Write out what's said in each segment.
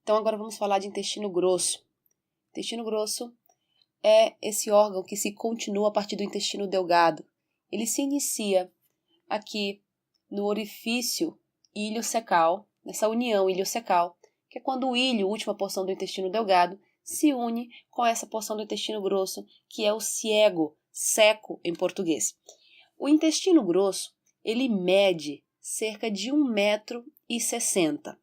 Então agora vamos falar de intestino grosso. Intestino grosso é esse órgão que se continua a partir do intestino delgado. Ele se inicia aqui no orifício iliocecal, nessa união iliocecal, que é quando o ilho, última porção do intestino delgado, se une com essa porção do intestino grosso, que é o ciego, seco em português. O intestino grosso, ele mede cerca de 1,60 m.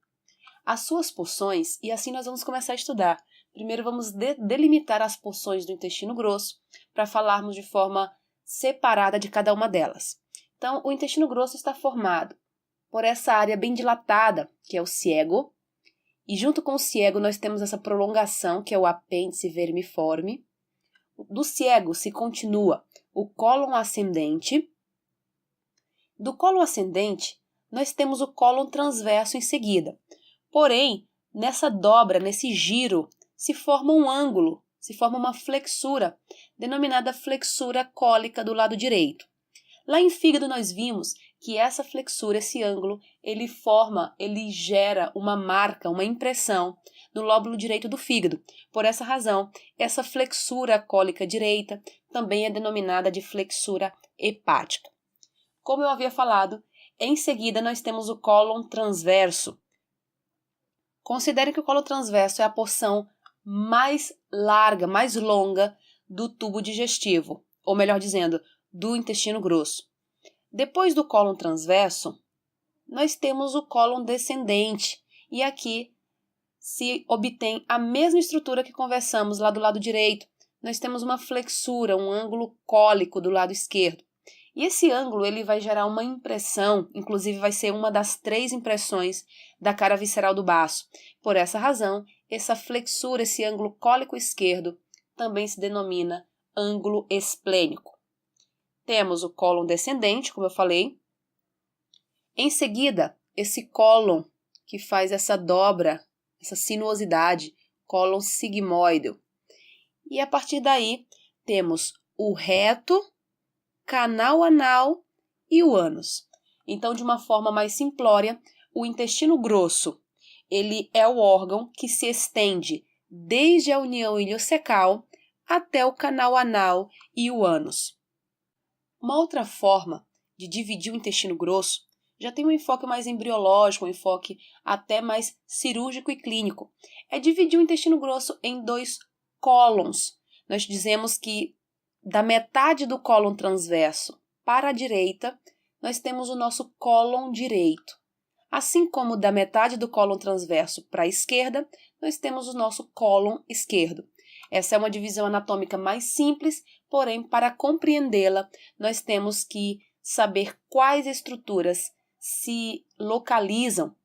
As suas porções, e assim nós vamos começar a estudar. Primeiro vamos delimitar as porções do intestino grosso, para falarmos de forma separada de cada uma delas. Então, o intestino grosso está formado por essa área bem dilatada, que é o ciego, e junto com o ciego nós temos essa prolongação, que é o apêndice vermiforme. Do ciego se continua o cólon ascendente. Do cólon ascendente, nós temos o cólon transverso em seguida. Porém, nessa dobra, nesse giro, se forma um ângulo, se forma uma flexura, denominada flexura cólica do lado direito. Lá em fígado nós vimos que essa flexura, esse ângulo, ele gera uma marca, uma impressão no lóbulo direito do fígado. Por essa razão, essa flexura cólica direita também é denominada de flexura hepática. Como eu havia falado, em seguida nós temos o cólon transverso. Considere que o cólon transverso é a porção mais larga, mais longa do tubo digestivo, ou melhor dizendo, do intestino grosso. Depois do cólon transverso, nós temos o cólon descendente, e aqui se obtém a mesma estrutura que conversamos lá do lado direito. Nós temos uma flexura, um ângulo cólico do lado esquerdo. E esse ângulo ele vai gerar uma impressão, inclusive vai ser uma das 3 impressões da cara visceral do baço. Por essa razão, essa flexura, esse ângulo cólico esquerdo, também se denomina ângulo esplênico. Temos o cólon descendente, como eu falei. Em seguida, esse cólon que faz essa dobra, essa sinuosidade, cólon sigmoide. E a partir daí, temos o reto, canal anal e o ânus. Então, de uma forma mais simplória, o intestino grosso, ele é o órgão que se estende desde a união iliocecal até o canal anal e o ânus. Uma outra forma de dividir o intestino grosso já tem um enfoque mais embriológico, um enfoque até mais cirúrgico e clínico. É dividir o intestino grosso em 2 cólons. Nós dizemos que da metade do cólon transverso para a direita, nós temos o nosso cólon direito. Assim como da metade do cólon transverso para a esquerda, nós temos o nosso cólon esquerdo. Essa é uma divisão anatômica mais simples, porém, para compreendê-la, nós temos que saber quais estruturas se localizam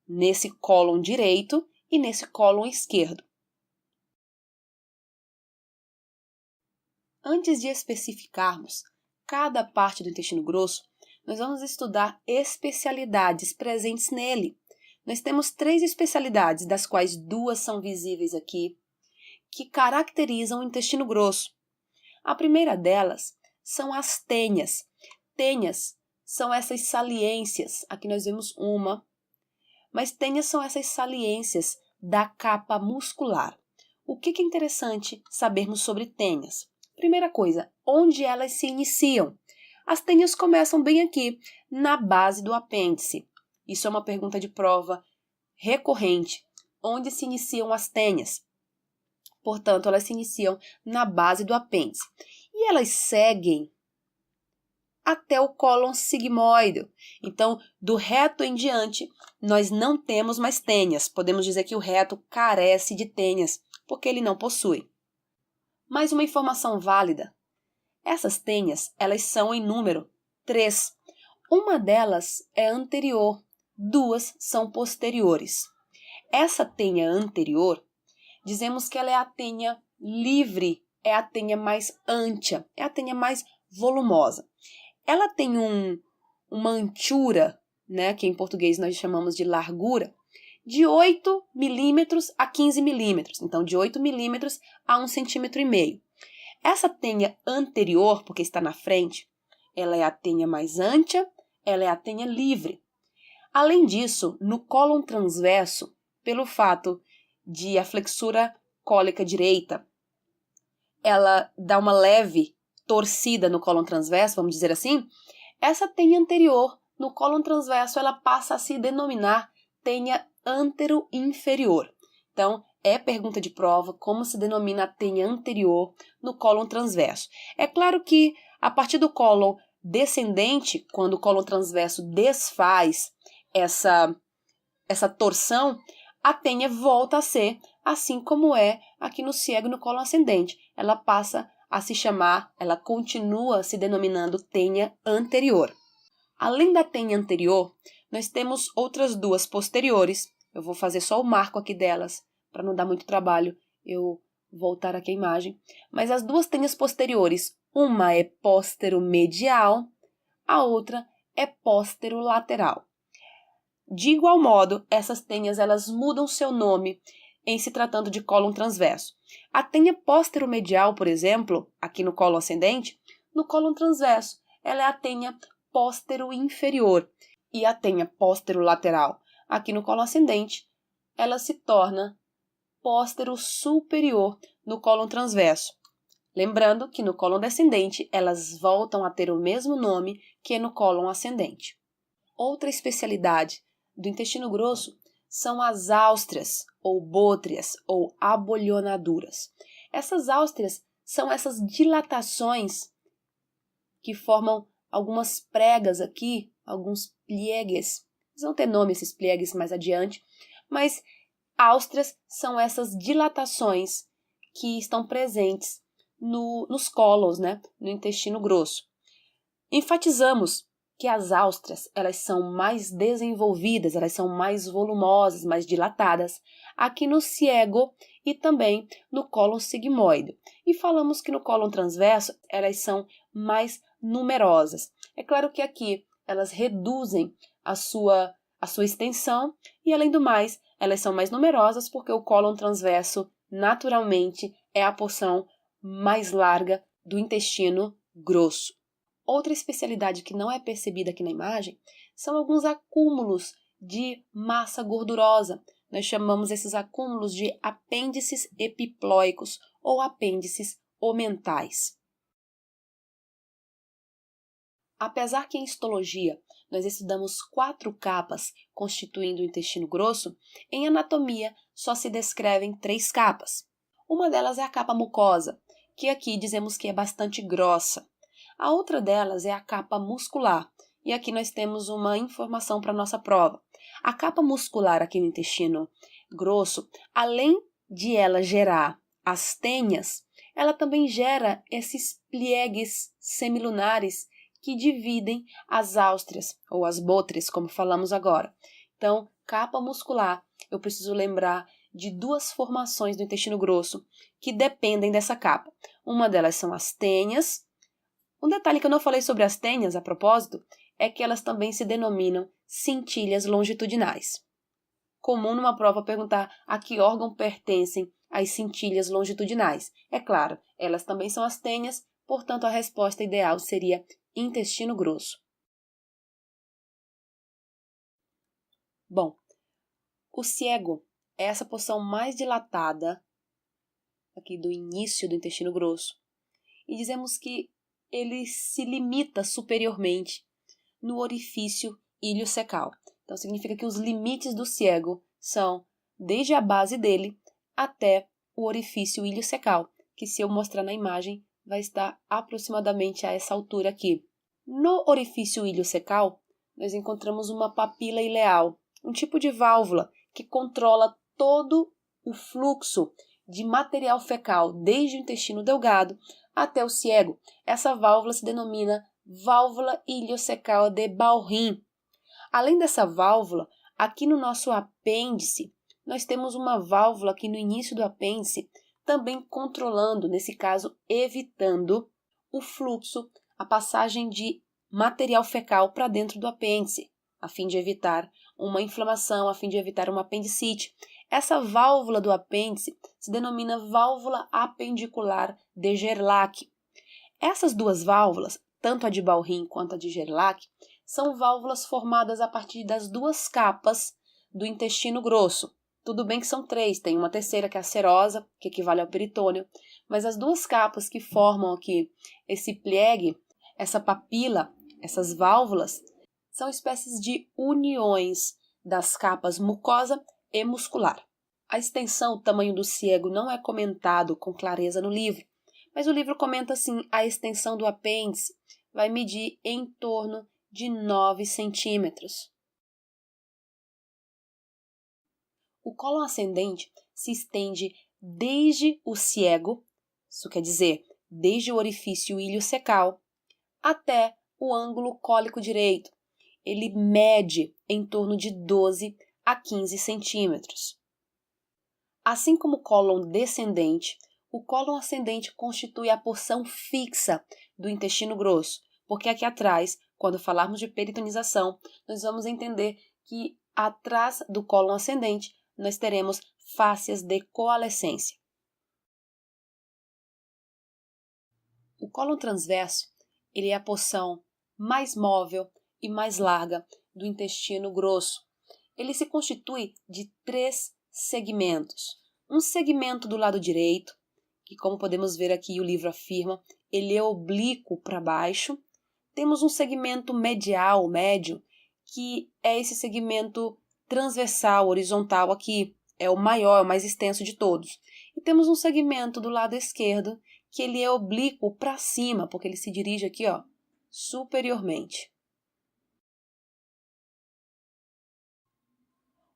nesse cólon direito e nesse cólon esquerdo. Antes de especificarmos cada parte do intestino grosso, nós vamos estudar especialidades presentes nele. Nós temos 3 especialidades, das quais 2 são visíveis aqui, que caracterizam o intestino grosso. A primeira delas são as tenhas. Tenhas são essas saliências, aqui nós vemos uma, mas tenhas são essas saliências da capa muscular. O que é interessante sabermos sobre tenhas? Primeira coisa, onde elas se iniciam? As tenhas começam bem aqui, na base do apêndice. Isso é uma pergunta de prova recorrente. Onde se iniciam as tenhas? Portanto, elas se iniciam na base do apêndice. E elas seguem até o cólon sigmoide. Então, do reto em diante, nós não temos mais tenhas. Podemos dizer que o reto carece de tenhas, porque ele não possui. Mais uma informação válida. Essas tenhas, elas são em número 3. Uma delas é anterior, 2 são posteriores. Essa tenha anterior, dizemos que ela é a tenha livre, é a tenha mais ântia, é a tenha mais volumosa. Ela tem uma anchura, né, que em português nós chamamos de largura, de 8 milímetros a 15 milímetros. Então, de 8 milímetros a 1,5 cm. Essa tenha anterior, porque está na frente, ela é a tenha mais ântia, ela é a tenha livre. Além disso, no cólon transverso, pelo fato de a flexura cólica direita, ela dá uma leve torcida no cólon transverso, vamos dizer assim, essa tenha anterior no cólon transverso ela passa a se denominar tenha antero-inferior. Então, é pergunta de prova como se denomina a tenha anterior no cólon transverso. É claro que a partir do cólon descendente, quando o cólon transverso desfaz essa torção, a tenha volta a ser assim como é aqui no ciego no cólon ascendente. Ela passa a se chamar, ela continua se denominando tenha anterior. Além da tenha anterior, nós temos outras duas posteriores. Eu vou fazer só o marco aqui delas, para não dar muito trabalho eu voltar aqui a imagem. Mas as duas tenhas posteriores, uma é póstero-medial, a outra é póstero-lateral. De igual modo, essas tenhas elas mudam seu nome em se tratando de cólon transverso. A tenha póstero-medial, por exemplo, aqui no cólon ascendente, no cólon transverso, ela é a tenha póstero-inferior. E a tenha póstero-lateral, aqui no cólon ascendente, ela se torna póstero-superior no cólon transverso. Lembrando que no cólon descendente, elas voltam a ter o mesmo nome que no cólon ascendente. Outra especialidade do intestino grosso são as áustreas, ou bôtrias, ou abolionaduras. Essas áustreas são essas dilatações que formam algumas pregas aqui, alguns pliegues. Eles vão ter nome esses pliegues mais adiante, mas áustreas são essas dilatações que estão presentes nos cólons, né, no intestino grosso. Enfatizamos que as áustreas elas são mais desenvolvidas, elas são mais volumosas, mais dilatadas, aqui no ciego e também no cólon sigmoide. E falamos que no cólon transverso elas são mais numerosas. É claro que aqui elas reduzem a sua extensão e, além do mais, elas são mais numerosas porque o cólon transverso, naturalmente, é a porção mais larga do intestino grosso. Outra especialidade que não é percebida aqui na imagem são alguns acúmulos de massa gordurosa. Nós chamamos esses acúmulos de apêndices epiploicos ou apêndices omentais. Apesar que em histologia nós estudamos 4 capas constituindo o intestino grosso, em anatomia só se descrevem 3 capas. Uma delas é a capa mucosa, que aqui dizemos que é bastante grossa. A outra delas é a capa muscular, e aqui nós temos uma informação para a nossa prova. A capa muscular aqui no intestino grosso, além de ela gerar as tenhas, ela também gera esses pliegues semilunares que dividem as áustreas, ou as bôtrias, como falamos agora. Então, capa muscular, eu preciso lembrar de 2 formações do intestino grosso que dependem dessa capa. Uma delas são as tenhas. Um detalhe que eu não falei sobre as tenhas, a propósito, é que elas também se denominam cintilhas longitudinais. Comum numa prova perguntar a que órgão pertencem as cintilhas longitudinais. É claro, elas também são as tenhas, portanto a resposta ideal seria intestino grosso. Bom, o ciego é essa porção mais dilatada aqui do início do intestino grosso. E dizemos que ele se limita superiormente no orifício iliocecal. Então, significa que os limites do ciego são desde a base dele até o orifício iliocecal, que se eu mostrar na imagem, vai estar aproximadamente a essa altura aqui. No orifício iliocecal, nós encontramos uma papila ileal, um tipo de válvula que controla todo o fluxo de material fecal desde o intestino delgado até o ciego. Essa válvula se denomina válvula iliocecal de Bowring. Além dessa válvula, aqui no nosso apêndice, nós temos uma válvula aqui no início do apêndice, também controlando, nesse caso, evitando o fluxo, a passagem de material fecal para dentro do apêndice, a fim de evitar uma inflamação, a fim de evitar uma apendicite. Essa válvula do apêndice se denomina válvula apendicular de Gerlach. Essas 2 válvulas, tanto a de Bowring quanto a de Gerlach, são válvulas formadas a partir das 2 capas do intestino grosso. Tudo bem que são 3, tem uma terceira que é a serosa, que equivale ao peritônio, mas as 2 capas que formam aqui esse pliegue, essa papila, essas válvulas, são espécies de uniões das capas mucosa e muscular. A extensão, o tamanho do ciego não é comentado com clareza no livro, mas o livro comenta assim, a extensão do apêndice vai medir em torno de 9 centímetros. O cólon ascendente se estende desde o ciego, isso quer dizer, desde o orifício iliocecal, até o ângulo cólico direito. Ele mede em torno de 12 a 15 centímetros. Assim como o cólon descendente, o cólon ascendente constitui a porção fixa do intestino grosso, porque aqui atrás, quando falarmos de peritonização, nós vamos entender que atrás do cólon ascendente nós teremos fáscias de coalescência. O cólon transverso, ele é a porção mais móvel e mais larga do intestino grosso. Ele se constitui de 3 segmentos. Um segmento do lado direito, que como podemos ver aqui o livro afirma, ele é oblíquo para baixo. Temos um segmento medial, médio, que é esse segmento transversal, horizontal aqui, é o maior, é o mais extenso de todos. E temos um segmento do lado esquerdo, que ele é oblíquo para cima, porque ele se dirige aqui, ó, superiormente.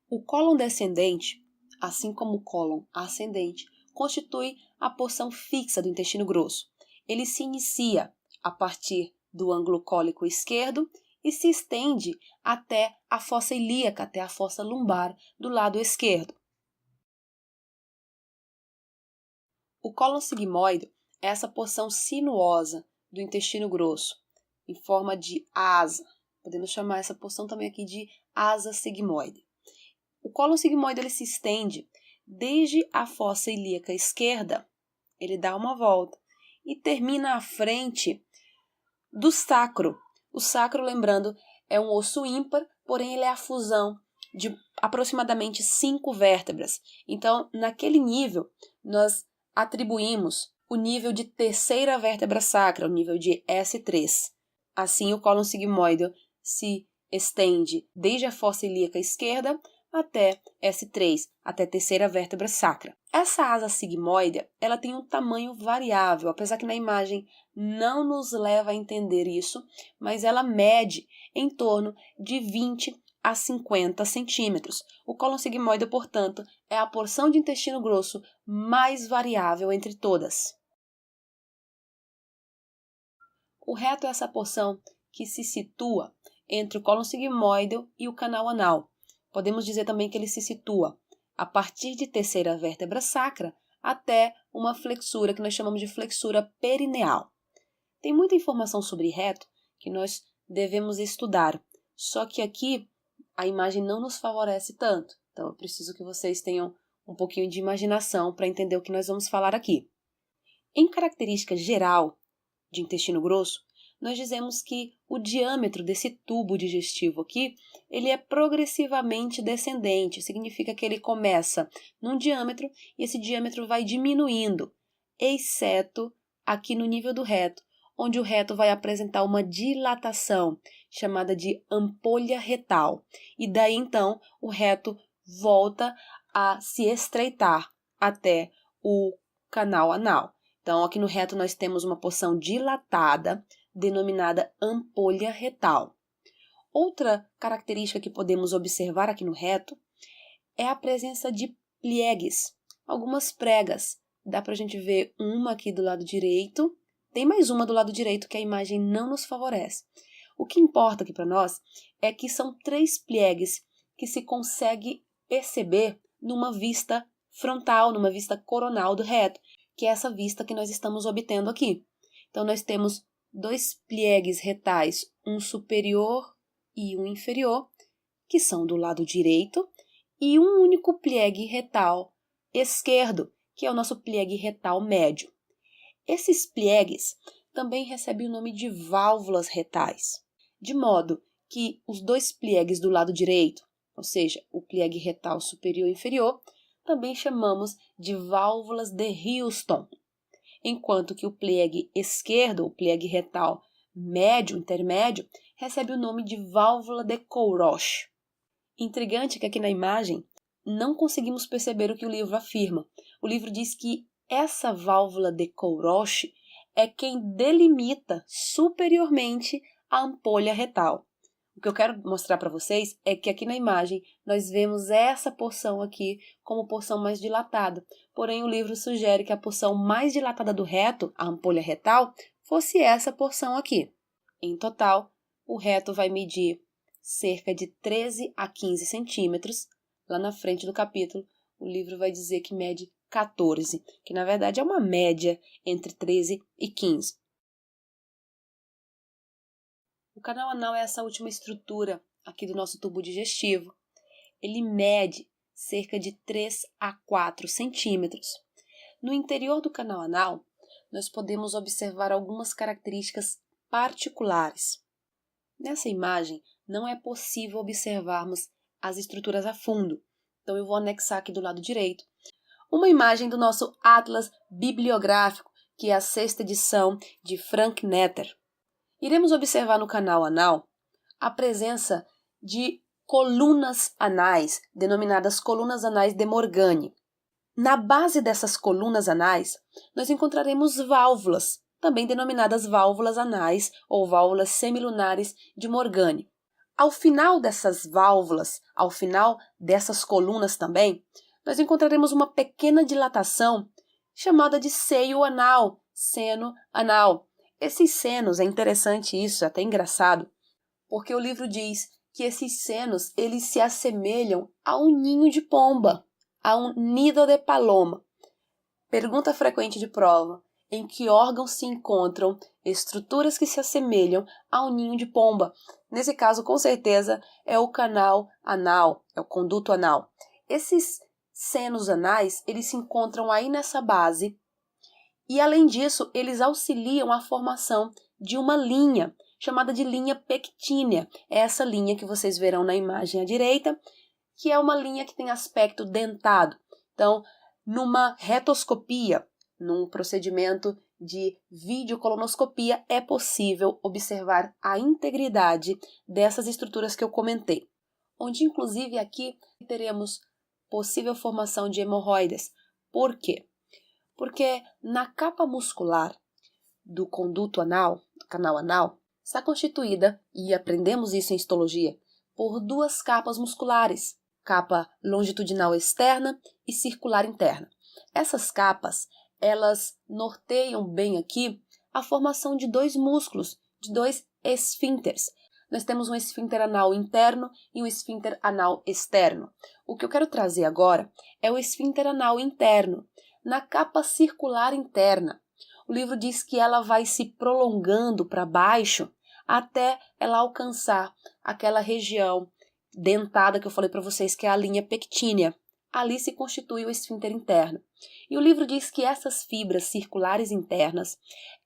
O cólon descendente, assim como o cólon ascendente, constitui a porção fixa do intestino grosso. Ele se inicia a partir do ângulo cólico esquerdo e se estende até a fossa ilíaca, até a fossa lumbar do lado esquerdo. O cólon sigmoide é essa porção sinuosa do intestino grosso, em forma de asa. Podemos chamar essa porção também aqui de asa sigmoide. O cólon sigmoide ele se estende desde a fossa ilíaca esquerda, ele dá uma volta e termina à frente do sacro. O sacro, lembrando, é um osso ímpar, porém ele é a fusão de aproximadamente 5 vértebras. Então, naquele nível, nós atribuímos o nível de terceira vértebra sacra, o nível de S3. Assim, o cólon sigmoide se estende desde a fossa ilíaca esquerda até S3, até terceira vértebra sacra. Essa asa sigmoide, ela tem um tamanho variável, apesar que na imagem não nos leva a entender isso, mas ela mede em torno de 20 a 50 centímetros. O cólon sigmoide, portanto, é a porção de intestino grosso mais variável entre todas. O reto é essa porção que se situa entre o cólon sigmoide e o canal anal. Podemos dizer também que ele se situa a partir de terceira vértebra sacra até uma flexura que nós chamamos de flexura perineal. Tem muita informação sobre reto que nós devemos estudar, só que aqui a imagem não nos favorece tanto. Então eu preciso que vocês tenham um pouquinho de imaginação para entender o que nós vamos falar aqui. Em característica geral de intestino grosso, nós dizemos que o diâmetro desse tubo digestivo aqui, ele é progressivamente descendente, significa que ele começa num diâmetro e esse diâmetro vai diminuindo, exceto aqui no nível do reto, onde o reto vai apresentar uma dilatação, chamada de ampolha retal, e daí então o reto volta a se estreitar até o canal anal. Então aqui no reto nós temos uma porção dilatada, denominada ampolha retal. Outra característica que podemos observar aqui no reto é a presença de pliegues, algumas pregas. Dá para a gente ver uma aqui do lado direito, tem mais uma do lado direito que a imagem não nos favorece. O que importa aqui para nós é que são 3 pliegues que se consegue perceber numa vista frontal, numa vista coronal do reto, que é essa vista que nós estamos obtendo aqui. Então nós temos 2 pliegues retais, um superior e um inferior, que são do lado direito, e um único pliegue retal esquerdo, que é o nosso pliegue retal médio. Esses pliegues também recebem o nome de válvulas retais, de modo que os 2 pliegues do lado direito, ou seja, o pliegue retal superior e inferior, também chamamos de válvulas de Houston, enquanto que o pliegue esquerdo, o pliegue retal médio, intermédio, recebe o nome de válvula de Couroche. Intrigante que aqui na imagem não conseguimos perceber o que o livro afirma. O livro diz que essa válvula de Couroche é quem delimita superiormente a ampolha retal. O que eu quero mostrar para vocês é que aqui na imagem nós vemos essa porção aqui como porção mais dilatada. Porém, o livro sugere que a porção mais dilatada do reto, a ampolha retal, fosse essa porção aqui. Em total, o reto vai medir cerca de 13 a 15 centímetros. Lá na frente do capítulo, o livro vai dizer que mede 14, que na verdade é uma média entre 13 e 15. O canal anal é essa última estrutura aqui do nosso tubo digestivo. Ele mede cerca de 3 a 4 centímetros. No interior do canal anal, nós podemos observar algumas características particulares. Nessa imagem, não é possível observarmos as estruturas a fundo, então eu vou anexar aqui do lado direito uma imagem do nosso Atlas Bibliográfico, que é a 6ª edição de Frank Netter. Iremos observar no canal anal a presença de colunas anais, denominadas colunas anais de Morgane. Na base dessas colunas anais, nós encontraremos válvulas, também denominadas válvulas anais ou válvulas semilunares de Morgane. Ao final dessas válvulas, ao final dessas colunas também, nós encontraremos uma pequena dilatação chamada de seio anal, seno anal. Esses senos, é interessante isso, é até engraçado, porque o livro diz que esses senos eles se assemelham a um ninho de pomba, a um nido de paloma. Pergunta frequente de prova: em que órgão se encontram estruturas que se assemelham a um ninho de pomba? Nesse caso, com certeza, é o canal anal, é o conduto anal. Esses senos anais, eles se encontram aí nessa base e, além disso, eles auxiliam a formação de uma linha, chamada de linha pectínea. É essa linha que vocês verão na imagem à direita, que é uma linha que tem aspecto dentado. Então, numa retoscopia, num procedimento de videocolonoscopia, é possível observar a integridade dessas estruturas que eu comentei, onde inclusive aqui teremos possível formação de hemorroidas. Por quê? Porque na capa muscular do conduto anal, do canal anal, está constituída, e aprendemos isso em histologia, por duas capas musculares, capa longitudinal externa e circular interna. Essas capas, elas norteiam bem aqui a formação de dois músculos, de dois esfínteres. Nós temos um esfíncter anal interno e um esfíncter anal externo. O que eu quero trazer agora é o esfíncter anal interno, na capa circular interna. O livro diz que ela vai se prolongando para baixo até ela alcançar aquela região dentada que eu falei para vocês, que é a linha pectínea. Ali se constitui o esfíncter interno. E o livro diz que essas fibras circulares internas,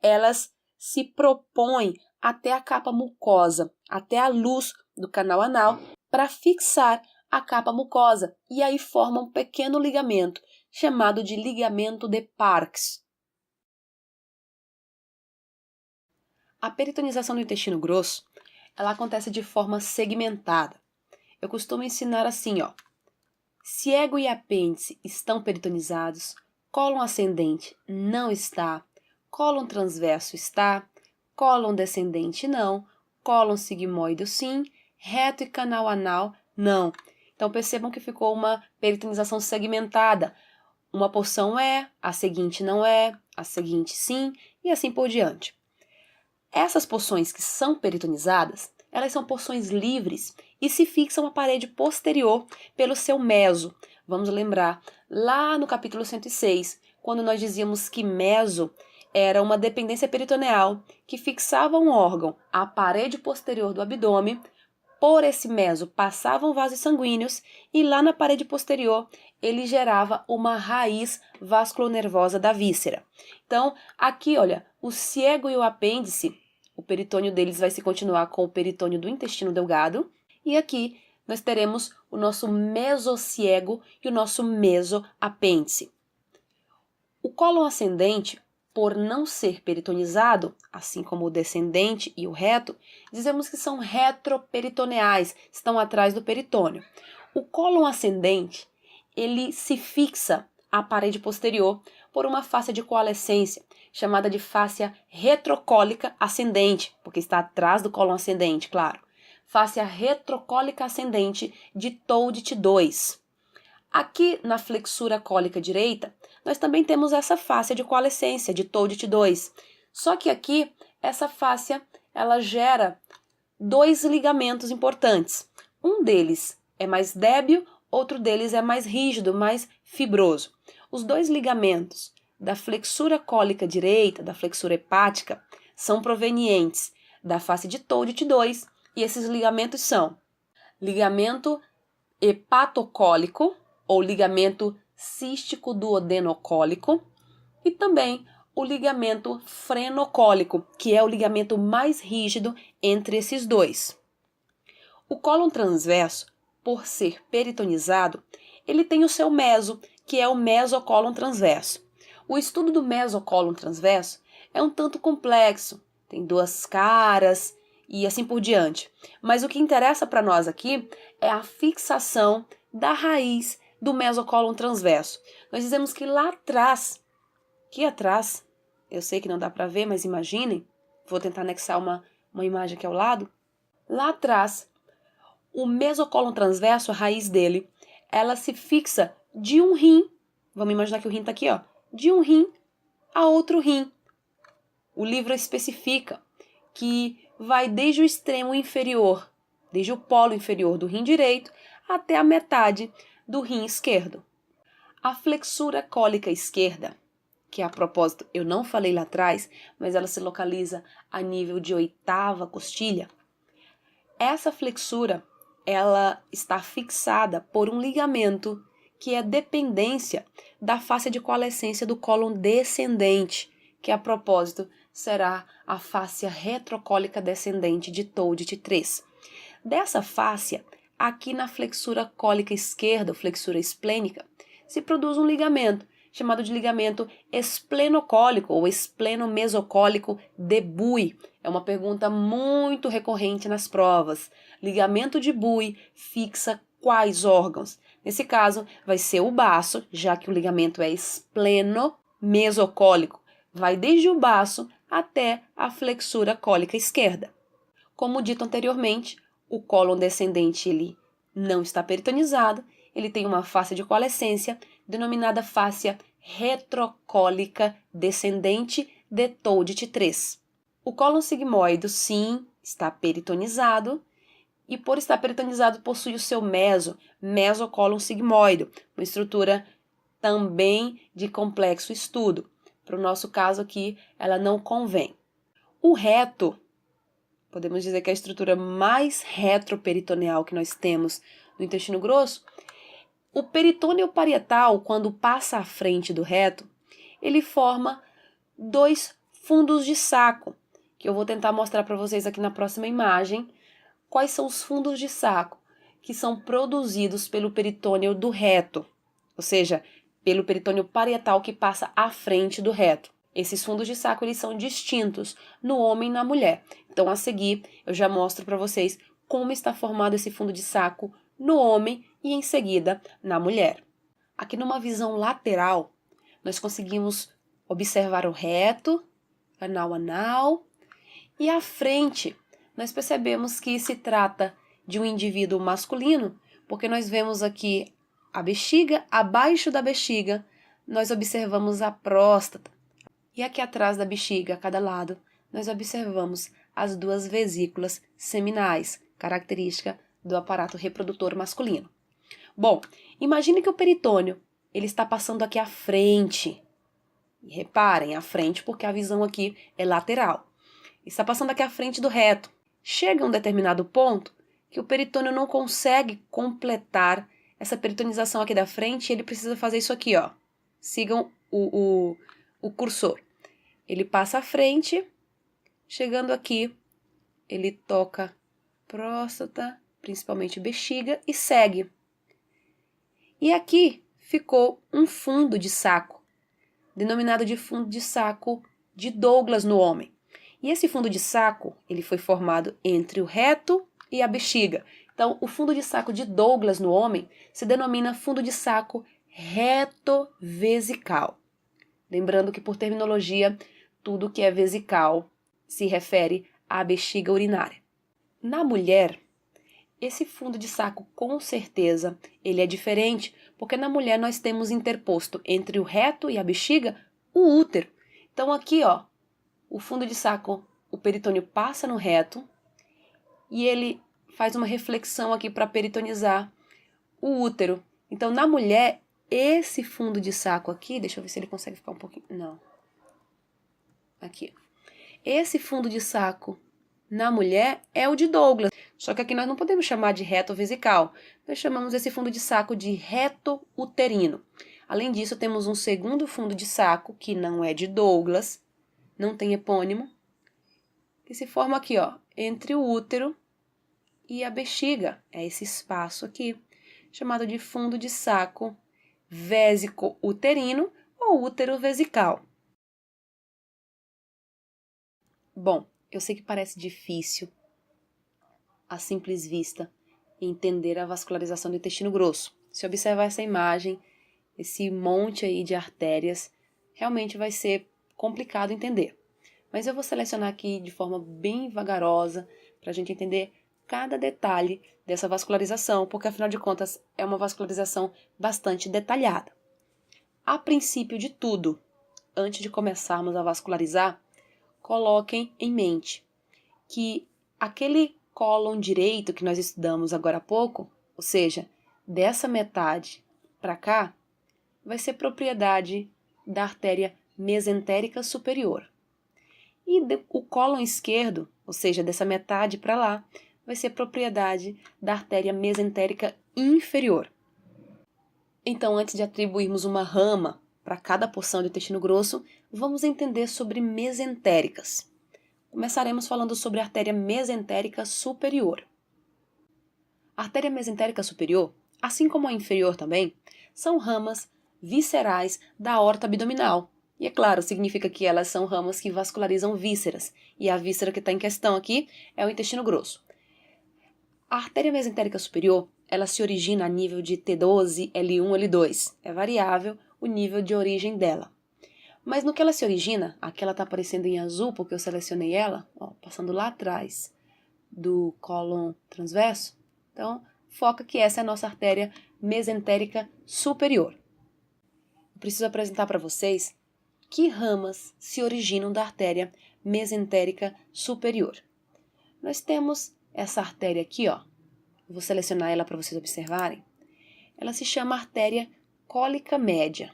elas se propõem até a capa mucosa, até a luz do canal anal, para fixar a capa mucosa. E aí forma um pequeno ligamento, chamado de ligamento de Parkes. A peritonização do intestino grosso, ela acontece de forma segmentada. Eu costumo ensinar assim, ó. Ciego e apêndice estão peritonizados, cólon ascendente não está, cólon transverso está, cólon descendente não, cólon sigmoide sim, reto e canal anal não. Então percebam que ficou uma peritonização segmentada. Uma porção é, a seguinte não é, a seguinte sim, e assim por diante. Essas porções que são peritonizadas, elas são porções livres e se fixam à parede posterior pelo seu meso. Vamos lembrar, lá no capítulo 106, quando nós dizíamos que meso era uma dependência peritoneal que fixava um órgão à parede posterior do abdômen. Por esse meso passavam vasos sanguíneos e lá na parede posterior ele gerava uma raiz vasculonervosa da víscera. Então, aqui, olha, o ciego e o apêndice, o peritônio deles vai se continuar com o peritônio do intestino delgado. E aqui nós teremos o nosso mesociego e o nosso mesoapêndice. O cólon ascendente, por não ser peritonizado, assim como o descendente e o reto, dizemos que são retroperitoneais, estão atrás do peritônio. O cólon ascendente, ele se fixa à parede posterior por uma fáscia de coalescência, chamada de fáscia retrocólica ascendente, porque está atrás do cólon ascendente, claro. Fáscia retrocólica ascendente de Toudt II. Aqui na flexura cólica direita, nós também temos essa fáscia de coalescência de Toudt II. Só que aqui, essa fáscia, ela gera dois ligamentos importantes. Um deles é mais débil, outro deles é mais rígido, mais fibroso. Os dois ligamentos da flexura cólica direita, da flexura hepática, são provenientes da face de Toudt II, e esses ligamentos são ligamento hepatocólico, ou ligamento cístico duodenocólico, e também o ligamento frenocólico, que é o ligamento mais rígido entre esses dois. O cólon transverso, por ser peritonizado, ele tem o seu meso, que é o mesocólon transverso. O estudo do mesocólon transverso é um tanto complexo, tem duas caras e assim por diante. Mas o que interessa para nós aqui é a fixação da raiz do mesocólon transverso. Nós dizemos que lá atrás, aqui atrás, eu sei que não dá para ver, mas imaginem, vou tentar anexar uma imagem aqui ao lado. Lá atrás, o mesocólon transverso, a raiz dele, ela se fixa de um rim, vamos imaginar que o rim está aqui, ó, de um rim a outro rim. O livro especifica que vai desde o extremo inferior, desde o polo inferior do rim direito até a metade do rim esquerdo. A flexura cólica esquerda, que a propósito eu não falei lá atrás, mas ela se localiza a nível de 8ª costilha. Essa flexura, ela está fixada por um ligamento que é dependência da fáscia de coalescência do cólon descendente, que a propósito será a fáscia retrocólica descendente de Toudt III. Dessa fáscia, aqui na flexura cólica esquerda, ou flexura esplênica, se produz um ligamento, chamado de ligamento esplenocólico ou esplenomesocólico de Buy. É uma pergunta muito recorrente nas provas. Ligamento de Buy fixa quais órgãos? Nesse caso, vai ser o baço, já que o ligamento é esplenomesocólico. Vai desde o baço até a flexura cólica esquerda. Como dito anteriormente, o cólon descendente ele não está peritonizado, ele tem uma fáscia de coalescência, denominada fáscia retrocólica descendente de Toudt III. O cólon sigmoide, sim, está peritonizado, e por estar peritonizado possui o seu mesocólon sigmoide, uma estrutura também de complexo estudo. Para o nosso caso aqui, ela não convém. O reto, podemos dizer que é a estrutura mais retroperitoneal que nós temos no intestino grosso. O peritônio parietal, quando passa à frente do reto, ele forma dois fundos de saco, que eu vou tentar mostrar para vocês aqui na próxima imagem. Quais são os fundos de saco que são produzidos pelo peritônio do reto, ou seja, pelo peritônio parietal que passa à frente do reto. Esses fundos de saco eles são distintos no homem e na mulher. Então, a seguir, eu já mostro para vocês como está formado esse fundo de saco no homem e, em seguida, na mulher. Aqui numa visão lateral, nós conseguimos observar o reto, canal anal, e à frente, nós percebemos que se trata de um indivíduo masculino, porque nós vemos aqui a bexiga, abaixo da bexiga, nós observamos a próstata. E aqui atrás da bexiga, a cada lado, nós observamos as duas vesículas seminais, característica do aparato reprodutor masculino. Bom, imagine que o peritônio ele está passando aqui à frente. E reparem, à frente porque a visão aqui é lateral. Está passando aqui à frente do reto. Chega a um determinado ponto que o peritônio não consegue completar essa peritonização aqui da frente e ele precisa fazer isso aqui, ó. Sigam o cursor. Ele passa à frente, chegando aqui, ele toca próstata principalmente bexiga, e segue. E aqui ficou um fundo de saco, denominado de fundo de saco de Douglas no homem. E esse fundo de saco, ele foi formado entre o reto e a bexiga. Então, o fundo de saco de Douglas no homem se denomina fundo de saco retovesical. Lembrando que, por terminologia, tudo que é vesical se refere à bexiga urinária. Na mulher, esse fundo de saco, com certeza, ele é diferente, porque na mulher nós temos interposto entre o reto e a bexiga o útero. Então aqui, ó, o fundo de saco, o peritônio passa no reto e ele faz uma reflexão aqui para peritonizar o útero. Então na mulher, esse fundo de saco aqui, deixa eu ver se ele consegue ficar um pouquinho, não. Aqui. Esse fundo de saco na mulher é o de Douglas. Só que aqui nós não podemos chamar de reto vesical. Nós chamamos esse fundo de saco de reto uterino. Além disso, temos um segundo fundo de saco, que não é de Douglas, não tem epônimo, que se forma aqui, ó, entre o útero e a bexiga. É esse espaço aqui, chamado de fundo de saco vésico-uterino ou útero vesical. Bom, eu sei que parece difícil, à simples vista, entender a vascularização do intestino grosso. Se observar essa imagem, esse monte aí de artérias, realmente vai ser complicado entender. Mas eu vou selecionar aqui de forma bem vagarosa para a gente entender cada detalhe dessa vascularização, porque afinal de contas é uma vascularização bastante detalhada. A princípio de tudo, antes de começarmos a vascularizar, coloquem em mente que aquele cólon direito que nós estudamos agora há pouco, ou seja, dessa metade para cá, vai ser propriedade da artéria mesentérica superior. E o cólon esquerdo, ou seja, dessa metade para lá, vai ser propriedade da artéria mesentérica inferior. Então, antes de atribuirmos uma rama para cada porção do intestino grosso, vamos entender sobre mesentéricas. Começaremos falando sobre a artéria mesentérica superior. A artéria mesentérica superior, assim como a inferior também, são ramas viscerais da aorta abdominal. E é claro, significa que elas são ramas que vascularizam vísceras. E a víscera que está em questão aqui é o intestino grosso. A artéria mesentérica superior, ela se origina a nível de T12, L1, L2. É variável o nível de origem dela. Mas no que ela se origina, aqui ela está aparecendo em azul porque eu selecionei ela, ó, passando lá atrás do cólon transverso. Então, foca que essa é a nossa artéria mesentérica superior. Eu preciso apresentar para vocês que ramas se originam da artéria mesentérica superior. Nós temos essa artéria aqui, ó. Eu vou selecionar ela para vocês observarem. Ela se chama artéria cólica média.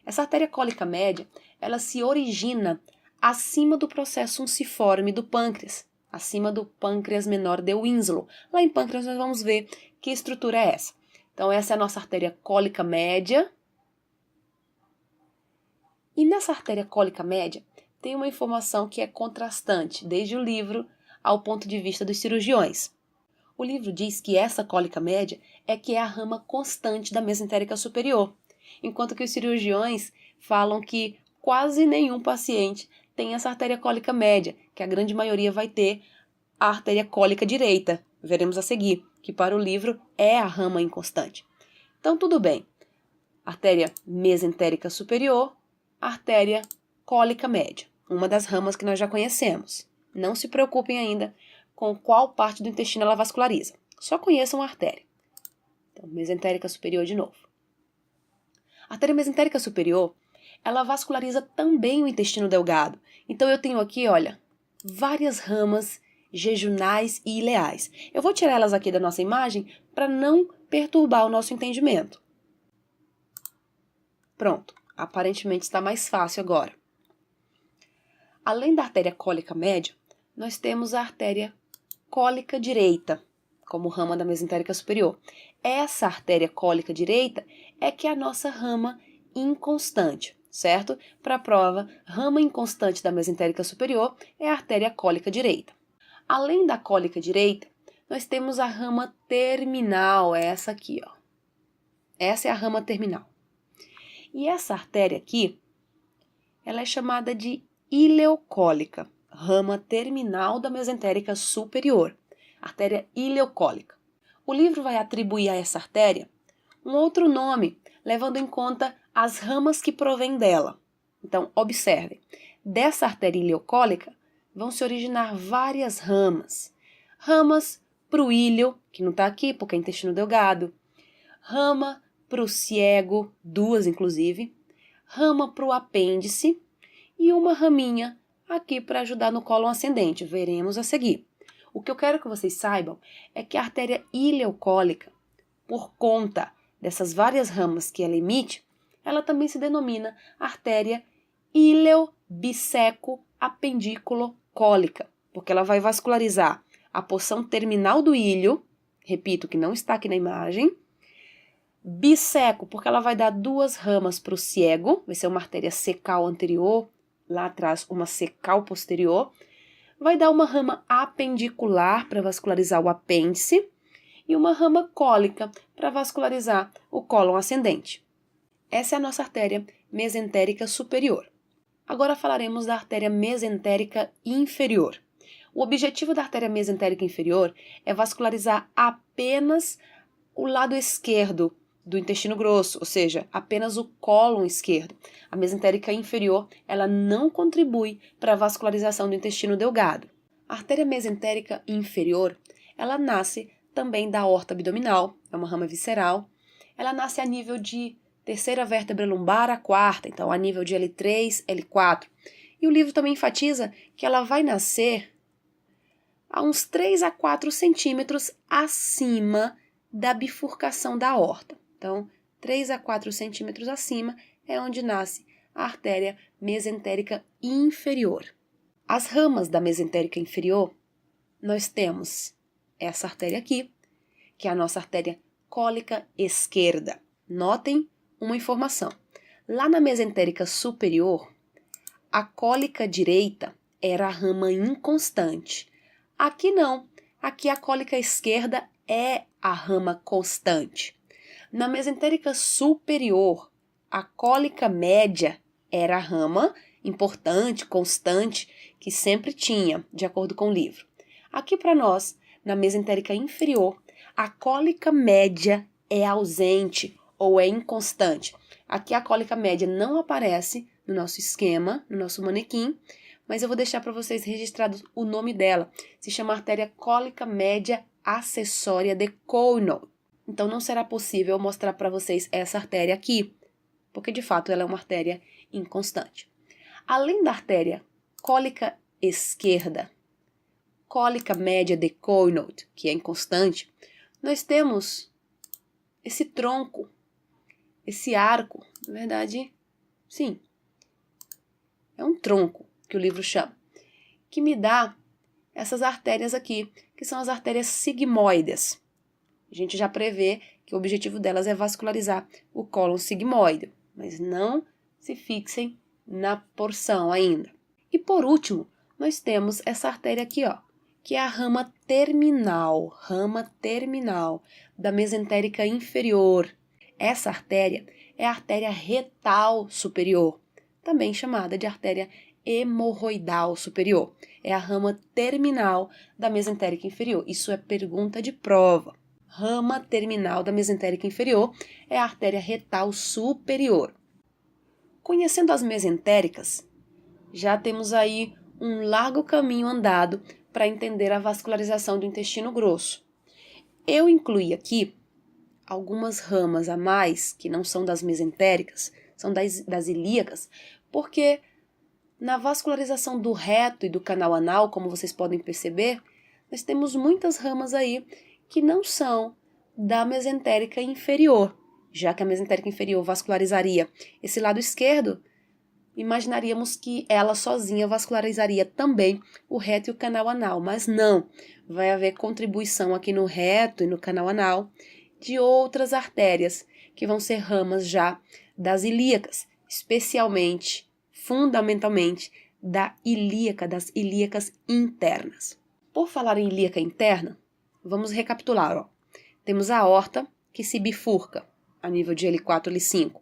Essa artéria cólica média, ela se origina acima do processo unciforme do pâncreas, acima do pâncreas menor de Winslow. Lá em pâncreas nós vamos ver que estrutura é essa. Então essa é a nossa artéria cólica média. E nessa artéria cólica média tem uma informação que é contrastante, desde o livro ao ponto de vista dos cirurgiões. O livro diz que essa cólica média é que é a rama constante da mesentérica superior, enquanto que os cirurgiões falam que quase nenhum paciente tem essa artéria cólica média, que a grande maioria vai ter a artéria cólica direita. Veremos a seguir, que para o livro é a rama inconstante. Então tudo bem, artéria mesentérica superior, artéria cólica média, uma das ramas que nós já conhecemos. Não se preocupem ainda com qual parte do intestino ela vasculariza. Só conheçam a artéria. Então, mesentérica superior de novo. A artéria mesentérica superior, ela vasculariza também o intestino delgado. Então eu tenho aqui, olha, várias ramas jejunais e ileais. Eu vou tirar elas aqui da nossa imagem para não perturbar o nosso entendimento. Pronto. Aparentemente está mais fácil agora. Além da artéria cólica média, nós temos a artéria cólica direita, como rama da mesentérica superior. Essa artéria cólica direita é que é a nossa rama inconstante, certo? Para a prova, rama inconstante da mesentérica superior é a artéria cólica direita. Além da cólica direita, nós temos a rama terminal, é essa aqui, ó. Essa é a rama terminal. E essa artéria aqui, ela é chamada de ileocólica, rama terminal da mesentérica superior, artéria ileocólica. O livro vai atribuir a essa artéria um outro nome, levando em conta as ramas que provêm dela. Então, observem, dessa artéria ileocólica vão se originar várias ramas. Ramas para o íleo, que não está aqui porque é intestino delgado, rama para o ciego, duas inclusive, rama para o apêndice e uma raminha aqui para ajudar no cólon ascendente, veremos a seguir. O que eu quero que vocês saibam é que a artéria ileocólica, por conta dessas várias ramas que ela emite, ela também se denomina artéria ileo-biseco-apendículo-cólica, porque ela vai vascularizar a porção terminal do íleo, repito que não está aqui na imagem, biseco, porque ela vai dar duas ramas para o ciego, vai ser uma artéria secal anterior, lá atrás uma secal posterior, vai dar uma rama apendicular para vascularizar o apêndice, e uma rama cólica para vascularizar o cólon ascendente. Essa é a nossa artéria mesentérica superior. Agora falaremos da artéria mesentérica inferior. O objetivo da artéria mesentérica inferior é vascularizar apenas o lado esquerdo do intestino grosso, ou seja, apenas o cólon esquerdo. A mesentérica inferior, ela não contribui para a vascularização do intestino delgado. A artéria mesentérica inferior, ela nasce também da aorta abdominal, é uma rama visceral. Ela nasce a nível de terceira vértebra lombar a quarta, então a nível de L3, L4. E o livro também enfatiza que ela vai nascer a uns 3 a 4 centímetros acima da bifurcação da aorta. Então, 3 a 4 centímetros acima é onde nasce a artéria mesentérica inferior. As ramas da mesentérica inferior, nós temos essa artéria aqui, que é a nossa artéria cólica esquerda. Notem uma informação. Lá na mesentérica superior, a cólica direita era a rama inconstante. Aqui não. Aqui a cólica esquerda é a rama constante. Na mesentérica superior, a cólica média era a rama importante, constante, que sempre tinha, de acordo com o livro. Aqui para nós, na mesentérica inferior, a cólica média é ausente ou é inconstante. Aqui a cólica média não aparece no nosso esquema, no nosso manequim, mas eu vou deixar para vocês registrado o nome dela. Se chama artéria cólica média acessória de Coulomb. Então não será possível mostrar para vocês essa artéria aqui, porque de fato ela é uma artéria inconstante. Além da artéria cólica esquerda, cólica média de Coulomb, que é inconstante, nós temos esse tronco, esse arco, na verdade, sim, é um tronco que o livro chama, que me dá essas artérias aqui, que são as artérias sigmoides. A gente já prevê que o objetivo delas é vascularizar o cólon sigmoide, mas não se fixem na porção ainda. E por último, nós temos essa artéria aqui, ó, que é a rama terminal da mesentérica inferior. Essa artéria é a artéria retal superior, também chamada de artéria hemorroidal superior. É a rama terminal da mesentérica inferior. Isso é pergunta de prova. Rama terminal da mesentérica inferior é a artéria retal superior. Conhecendo as mesentéricas, já temos aí um largo caminho andado para entender a vascularização do intestino grosso. Eu incluí aqui algumas ramas a mais, que não são das mesentéricas, são das ilíacas, porque na vascularização do reto e do canal anal, como vocês podem perceber, nós temos muitas ramas aí que não são da mesentérica inferior. Já que a mesentérica inferior vascularizaria esse lado esquerdo, imaginaríamos que ela sozinha vascularizaria também o reto e o canal anal, mas não. Vai haver contribuição aqui no reto e no canal anal de outras artérias, que vão ser ramas já das ilíacas, especialmente, fundamentalmente, das ilíacas internas. Por falar em ilíaca interna, vamos recapitular, ó. Temos a aorta que se bifurca a nível de L4 e L5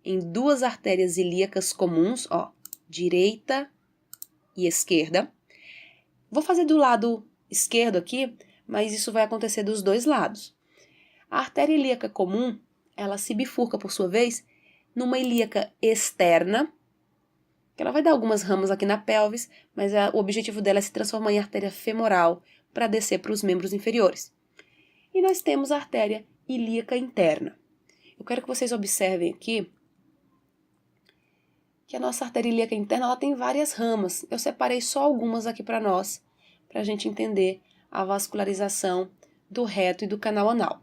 em duas artérias ilíacas comuns, ó, direita e esquerda. Vou fazer do lado esquerdo aqui, mas isso vai acontecer dos dois lados. A artéria ilíaca comum, ela se bifurca, por sua vez, numa ilíaca externa, que ela vai dar algumas ramas aqui na pelvis, mas o objetivo dela é se transformar em artéria femoral para descer para os membros inferiores. E nós temos a artéria ilíaca interna. Eu quero que vocês observem aqui que a nossa artéria ilíaca interna ela tem várias ramas. Eu separei só algumas aqui para nós, para a gente entender a vascularização do reto e do canal anal.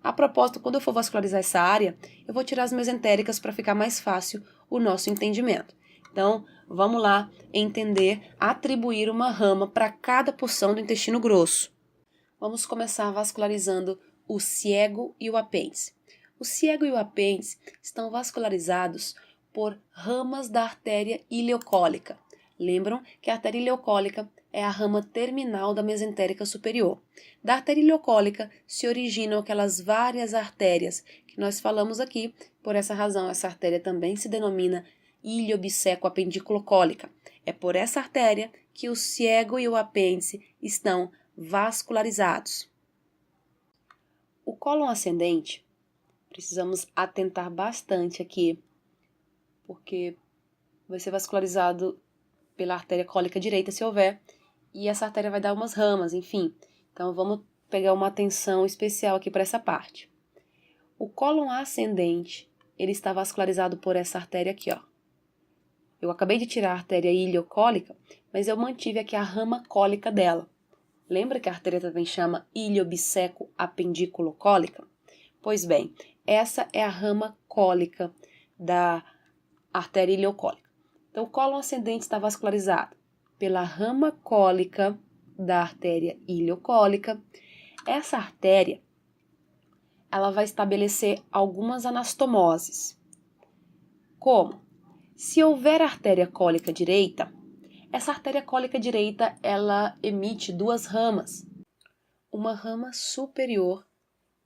A propósito, quando eu for vascularizar essa área, eu vou tirar as mesentéricas para ficar mais fácil o nosso entendimento. Então, vamos lá entender, atribuir uma rama para cada porção do intestino grosso. Vamos começar vascularizando o ciego e o apêndice. O ciego e o apêndice estão vascularizados por ramas da artéria ileocólica. Lembram que a artéria ileocólica é a rama terminal da mesentérica superior. Da artéria ileocólica se originam aquelas várias artérias que nós falamos aqui. Por essa razão, essa artéria também se denomina iliobseco-apendiculocólica. É por essa artéria que o ciego e o apêndice estão vascularizados. O cólon ascendente, precisamos atentar bastante aqui, porque vai ser vascularizado pela artéria cólica direita, se houver, e essa artéria vai dar umas ramas, enfim. Então, vamos pegar uma atenção especial aqui para essa parte. O cólon ascendente, ele está vascularizado por essa artéria aqui, ó. Eu acabei de tirar a artéria iliocólica, mas eu mantive aqui a rama cólica dela. Lembra que a artéria também chama iliobseco-apendiculocólica? Pois bem, essa é a rama cólica da artéria ileocólica. Então, o cólon ascendente está vascularizado pela rama cólica da artéria ileocólica. Essa artéria, ela vai estabelecer algumas anastomoses. Como? Se houver artéria cólica direita, essa artéria cólica direita, ela emite duas ramas. Uma rama superior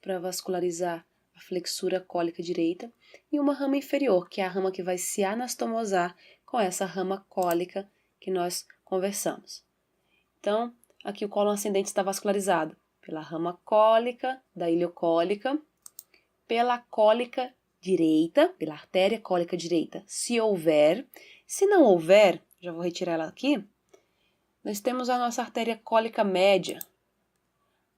para vascularizar a flexura cólica direita e uma rama inferior, que é a rama que vai se anastomosar com essa rama cólica que nós conversamos. Então, aqui o cólon ascendente está vascularizado pela rama cólica da ileocólica, pela cólica direita, pela artéria cólica direita, se houver. Se não houver, já vou retirar ela aqui, nós temos a nossa artéria cólica média.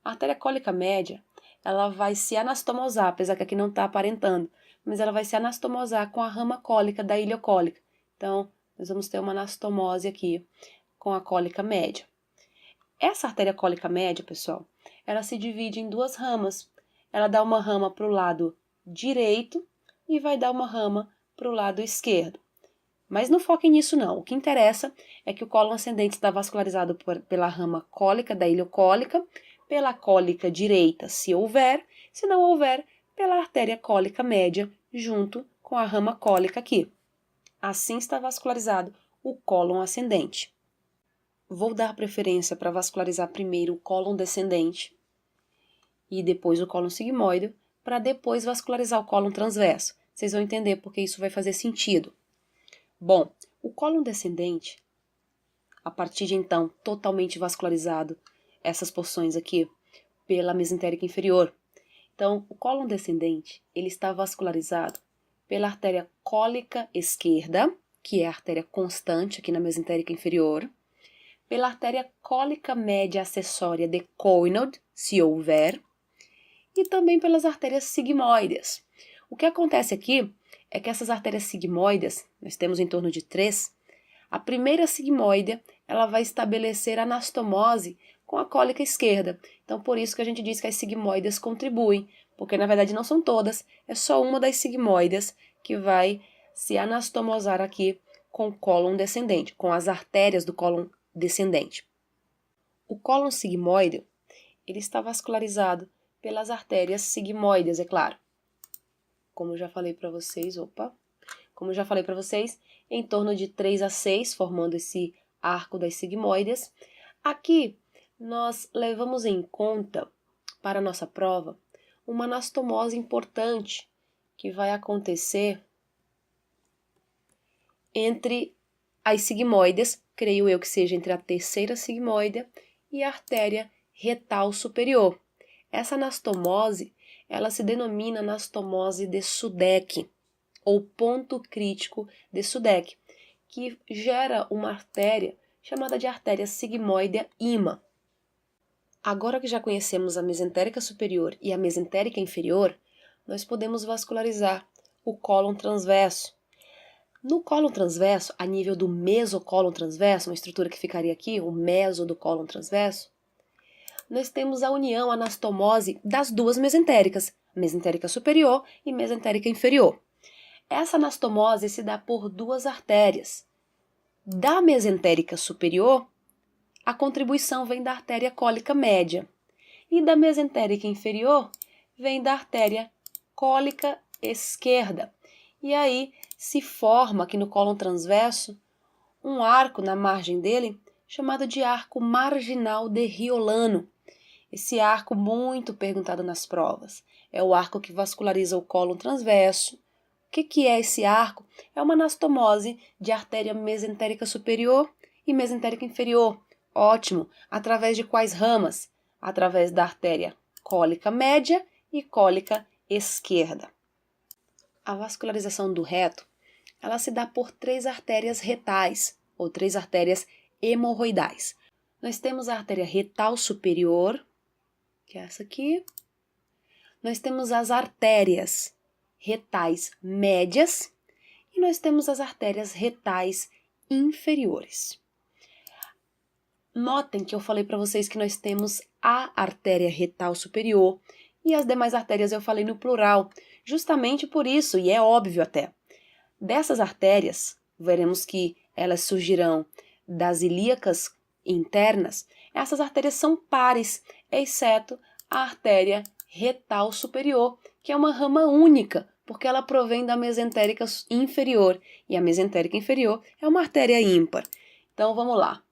A artéria cólica média, ela vai se anastomosar, apesar que aqui não está aparentando, mas ela vai se anastomosar com a rama cólica da ileocólica. Então, nós vamos ter uma anastomose aqui com a cólica média. Essa artéria cólica média, pessoal, ela se divide em duas ramas. Ela dá uma rama para o lado direito e vai dar uma rama para o lado esquerdo. Mas não foquem nisso não. O que interessa é que o cólon ascendente está vascularizado pela rama cólica da ileocólica, pela cólica direita, se houver, se não houver, pela artéria cólica média, junto com a rama cólica aqui. Assim está vascularizado o cólon ascendente. Vou dar preferência para vascularizar primeiro o cólon descendente e depois o cólon sigmoide, para depois vascularizar o cólon transverso. Vocês vão entender porque isso vai fazer sentido. Bom, o cólon descendente, a partir de então totalmente vascularizado, essas porções aqui, pela mesentérica inferior. Então, o cólon descendente, ele está vascularizado pela artéria cólica esquerda, que é a artéria constante aqui na mesentérica inferior, pela artéria cólica média acessória de Coinod, se houver, e também pelas artérias sigmoides. O que acontece aqui é que essas artérias sigmoides, nós temos em torno de 3, a primeira sigmoide, ela vai estabelecer anastomose com a cólica esquerda. Então, por isso que a gente diz que as sigmoides contribuem, porque na verdade não são todas, é só uma das sigmoides que vai se anastomosar aqui com o cólon descendente, com as artérias do cólon descendente. O cólon sigmoide, ele está vascularizado pelas artérias sigmoides, é claro. Como eu já falei para vocês, em torno de 3 a 6, formando esse arco das sigmoides. Aqui, nós levamos em conta para a nossa prova, uma anastomose importante que vai acontecer entre as sigmoides, creio eu que seja entre a terceira sigmoide e a artéria retal superior. Essa anastomose, ela se denomina anastomose de Sudeck, ou ponto crítico de Sudeck, que gera uma artéria chamada de artéria sigmoidea ima. Agora que já conhecemos a mesentérica superior e a mesentérica inferior, nós podemos vascularizar o cólon transverso. No cólon transverso, a nível do mesocólon transverso, uma estrutura que ficaria aqui, o meso do cólon transverso, nós temos a união, a anastomose das duas mesentéricas, mesentérica superior e mesentérica inferior. Essa anastomose se dá por duas artérias. Da mesentérica superior, a contribuição vem da artéria cólica média. E da mesentérica inferior, vem da artéria cólica esquerda. E aí se forma aqui no cólon transverso um arco na margem dele, chamado de arco marginal de Riolano. Esse arco muito perguntado nas provas. É o arco que vasculariza o cólon transverso. O que é esse arco? É uma anastomose de artéria mesentérica superior e mesentérica inferior. Ótimo! Através de quais ramas? Através da artéria cólica média e cólica esquerda. A vascularização do reto, ela se dá por três artérias retais, ou três artérias hemorroidais. Nós temos a artéria retal superior, que é essa aqui. Nós temos as artérias retais médias e nós temos as artérias retais inferiores. Notem que eu falei para vocês que nós temos a artéria retal superior e as demais artérias eu falei no plural, justamente por isso, e é óbvio até. Dessas artérias, veremos que elas surgirão das ilíacas internas. Essas artérias são pares, exceto a artéria retal superior, que é uma rama única, porque ela provém da mesentérica inferior, e a mesentérica inferior é uma artéria ímpar. Então vamos lá.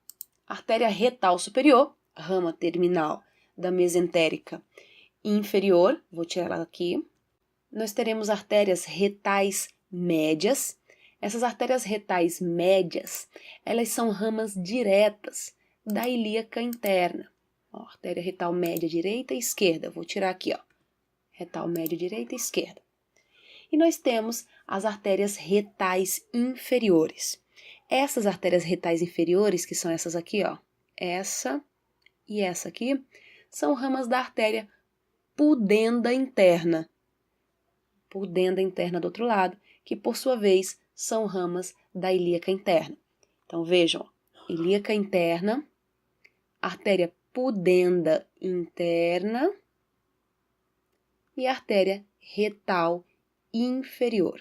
Artéria retal superior, rama terminal da mesentérica inferior, vou tirar ela aqui. Nós teremos artérias retais médias. Essas artérias retais médias, elas são ramas diretas da ilíaca interna. Ó, artéria retal média direita e esquerda, vou tirar aqui, ó. Retal média direita e esquerda. E nós temos as artérias retais inferiores. Essas artérias retais inferiores, que são essas aqui, ó, essa e essa aqui, são ramas da artéria pudenda interna. Pudenda interna do outro lado, que por sua vez são ramas da ilíaca interna. Então vejam, ó, ilíaca interna, artéria pudenda interna e artéria retal inferior.